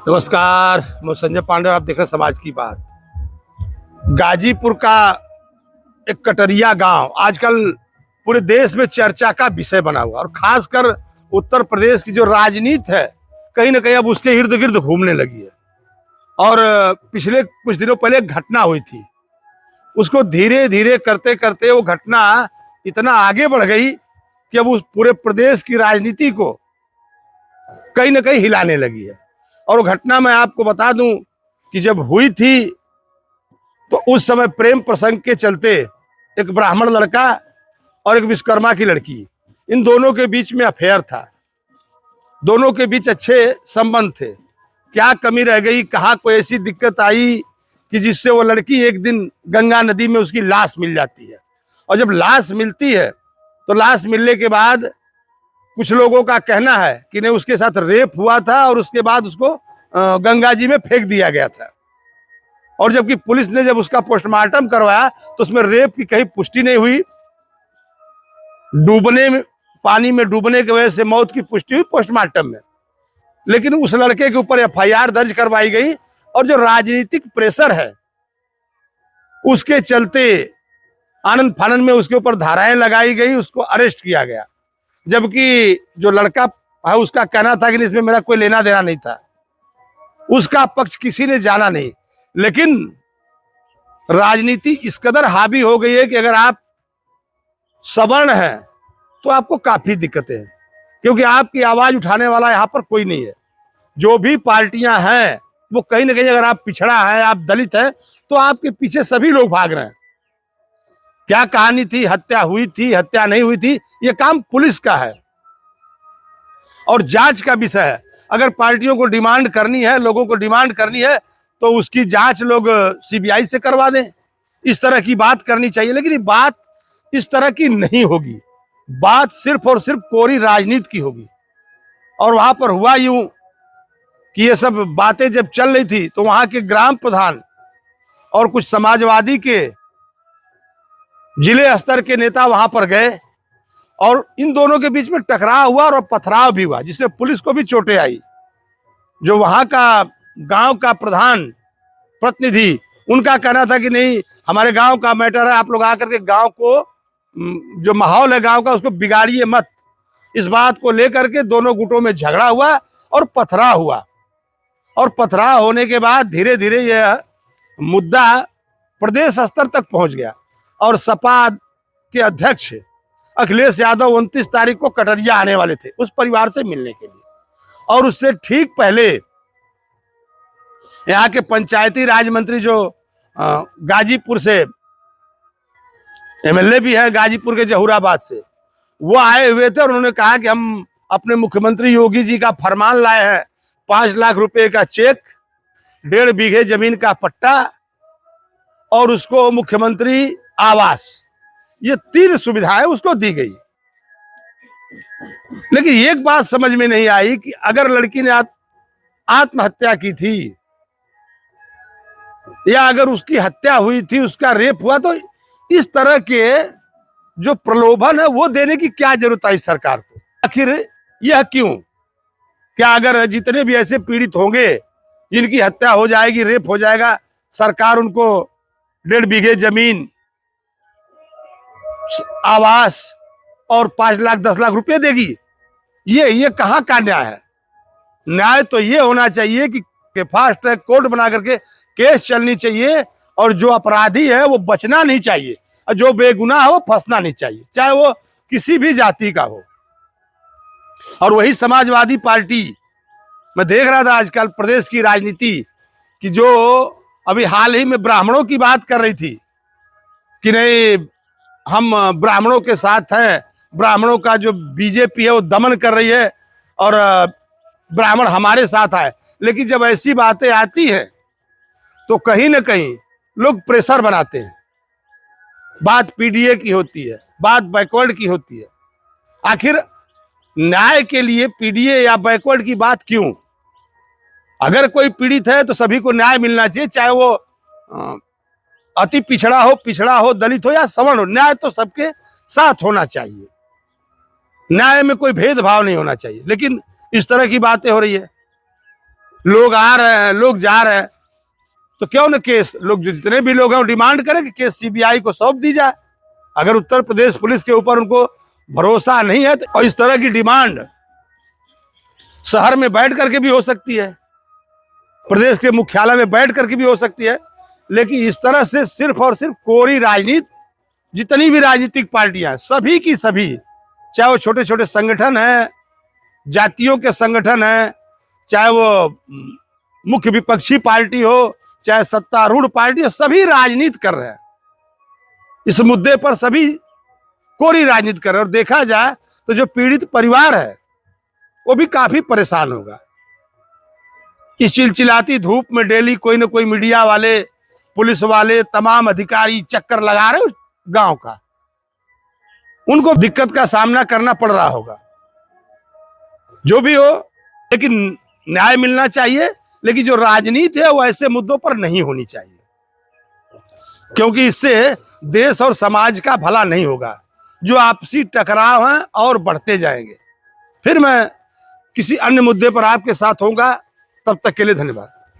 नमस्कार, मैं संजय पांडे और आप देख रहे हैं समाज की बात। गाजीपुर का एक कटरिया गांव आजकल पूरे देश में चर्चा का विषय बना हुआ और खासकर उत्तर प्रदेश की जो राजनीति है कहीं ना कहीं अब उसके इर्द गिर्द घूमने लगी है। और पिछले कुछ दिनों पहले एक घटना हुई थी, उसको धीरे धीरे करते करते वो घटना इतना आगे बढ़ गई कि अब उस पूरे प्रदेश की राजनीति को कहीं ना कहीं हिलाने लगी है। और वो घटना मैं आपको बता दूं कि जब हुई थी तो उस समय प्रेम प्रसंग के चलते एक ब्राह्मण लड़का और एक विश्वकर्मा की लड़की, इन दोनों के बीच में अफेयर था। दोनों के बीच अच्छे संबंध थे। क्या कमी रह गई, कहाँ कोई ऐसी दिक्कत आई कि जिससे वो लड़की एक दिन गंगा नदी में उसकी लाश मिल जाती है। और जब लाश मिलती है तो लाश मिलने के बाद कुछ लोगों का कहना है कि नहीं, उसके साथ रेप हुआ था और उसके बाद उसको गंगा जी में फेंक दिया गया था। और जबकि पुलिस ने जब उसका पोस्टमार्टम करवाया तो उसमें रेप की कहीं पुष्टि नहीं हुई। डूबने में, पानी में डूबने की वजह से मौत की पुष्टि हुई पोस्टमार्टम में, लेकिन उस लड़के के ऊपर एफआईआर दर्ज करवाई गई। और जो राजनीतिक प्रेशर है उसके चलते आनंद फानंद में उसके ऊपर धाराएं लगाई गई, उसको अरेस्ट किया गया। जबकि जो लड़का है उसका कहना था कि इसमें मेरा कोई लेना देना नहीं था, उसका पक्ष किसी ने जाना नहीं। लेकिन राजनीति इस कदर हावी हो गई है कि अगर आप सवर्ण हैं तो आपको काफी दिक्कतें हैं, क्योंकि आपकी आवाज उठाने वाला यहाँ पर कोई नहीं है। जो भी पार्टियां हैं वो कहीं ना कहीं, अगर आप पिछड़ा है, आप दलित हैं, तो आपके पीछे सभी लोग भाग रहे हैं। क्या कहानी थी, हत्या हुई थी, हत्या नहीं हुई थी, ये काम पुलिस का है और जांच का विषय है। अगर पार्टियों को डिमांड करनी है, लोगों को डिमांड करनी है, तो उसकी जांच लोग सीबीआई से करवा दें। इस तरह की बात करनी चाहिए, लेकिन ये बात इस तरह की नहीं होगी। बात सिर्फ और सिर्फ कोरी राजनीति की होगी। और वहां पर हुआ यूं कि ये सब बातें जब चल रही थी तो वहां के ग्राम प्रधान और कुछ समाजवादी के जिले स्तर के नेता वहां पर गए और इन दोनों के बीच में टकराव हुआ और पथराव भी हुआ, जिसमें पुलिस को भी चोटें आई। जो वहां का गांव का प्रधान प्रतिनिधि, उनका कहना था कि नहीं, हमारे गांव का मैटर है, आप लोग आकर के गांव को, जो माहौल है गांव का, उसको बिगाड़िए मत। इस बात को लेकर के दोनों गुटों में झगड़ा हुआ और पथराव हुआ। और पथराव होने के बाद धीरे धीरे यह मुद्दा प्रदेश स्तर तक पहुंच गया और सपा के अध्यक्ष अखिलेश यादव 29 तारीख को कटरिया आने वाले थे उस परिवार से मिलने के लिए। और उससे ठीक पहले यहाँ के पंचायती राज मंत्री, जो गाजीपुर से एमएलए भी है, गाजीपुर के जहूराबाद से, वो आए हुए थे और उन्होंने कहा कि हम अपने मुख्यमंत्री योगी जी का फरमान लाए हैं, 5 लाख रुपए का चेक, 1.5 बीघे जमीन का पट्टा और उसको मुख्यमंत्री आवास, ये 3 सुविधाएं उसको दी गई। लेकिन एक बात समझ में नहीं आई कि अगर लड़की ने आत्महत्या की थी या अगर उसकी हत्या हुई थी, उसका रेप हुआ, तो इस तरह के जो प्रलोभन है वो देने की क्या जरूरत आई सरकार को? आखिर यह क्यों? क्या अगर जितने भी ऐसे पीड़ित होंगे जिनकी हत्या हो जाएगी, रेप हो जाएगा, सरकार उनको 1.5 बीघे जमीन, आवास और 5 लाख 10 लाख रुपए देगी? ये कहाँ का न्याय है? न्याय तो ये होना चाहिए कि फास्ट ट्रैक कोर्ट बना करके केस चलनी चाहिए और जो अपराधी है वो बचना नहीं चाहिए और जो बेगुनाह है वो फंसना नहीं चाहिए, चाहे वो किसी भी जाति का हो। और वही समाजवादी पार्टी, मैं देख रहा था आजकल प्रदेश की राजनीति कि जो अभी हाल ही में ब्राह्मणों की बात कर रही थी कि नहीं, हम ब्राह्मणों के साथ हैं, ब्राह्मणों का जो बीजेपी है वो दमन कर रही है और ब्राह्मण हमारे साथ आए। लेकिन जब ऐसी बातें आती हैं तो कहीं ना कहीं लोग प्रेशर बनाते हैं। बात पीडीए की होती है, बात बैकवर्ड की होती है। आखिर न्याय के लिए पीडीए या बैकवर्ड की बात क्यों? अगर कोई पीड़ित है तो सभी को न्याय मिलना चाहिए, चाहे वो अति पिछड़ा हो, दलित हो या सवर्ण हो। न्याय तो सबके साथ होना चाहिए, न्याय में कोई भेदभाव नहीं होना चाहिए। लेकिन इस तरह की बातें हो रही है। लोग आ रहे हैं, लोग जा रहे हैं, तो क्यों न केस, लोग जो जितने भी लोग हैं वो डिमांड करें कि केस सीबीआई को सौंप दी जाए। अगर उत्तर प्रदेश पुलिस के ऊपर उनको भरोसा नहीं है तो, और इस तरह की डिमांड शहर में बैठ करके भी हो सकती है, प्रदेश के मुख्यालय में बैठ करके भी हो सकती है, लेकिन इस तरह से सिर्फ और सिर्फ कोरी राजनीति, जितनी भी राजनीतिक पार्टियां सभी की सभी, चाहे वो छोटे छोटे संगठन हैं, जातियों के संगठन हैं, चाहे वो मुख्य विपक्षी पार्टी हो, चाहे सत्तारूढ़ पार्टी हो, सभी राजनीति कर रहे हैं इस मुद्दे पर, सभी कोरी राजनीति कर रहे हैं। और देखा जाए तो जो पीड़ित परिवार है वो भी काफी परेशान होगा। इस चिलचिलाती धूप में डेली कोई ना कोई मीडिया वाले, पुलिस वाले, तमाम अधिकारी चक्कर लगा रहे गांव का, उनको दिक्कत का सामना करना पड़ रहा होगा। जो भी हो, लेकिन न्याय मिलना चाहिए, लेकिन जो राजनीति है वो ऐसे मुद्दों पर नहीं होनी चाहिए, क्योंकि इससे देश और समाज का भला नहीं होगा। जो आपसी टकराव हैं और बढ़ते जाएंगे। फिर मैं किसी अन्य मुद्दे पर आपके साथ होऊंगा, तब तक के लिए धन्यवाद।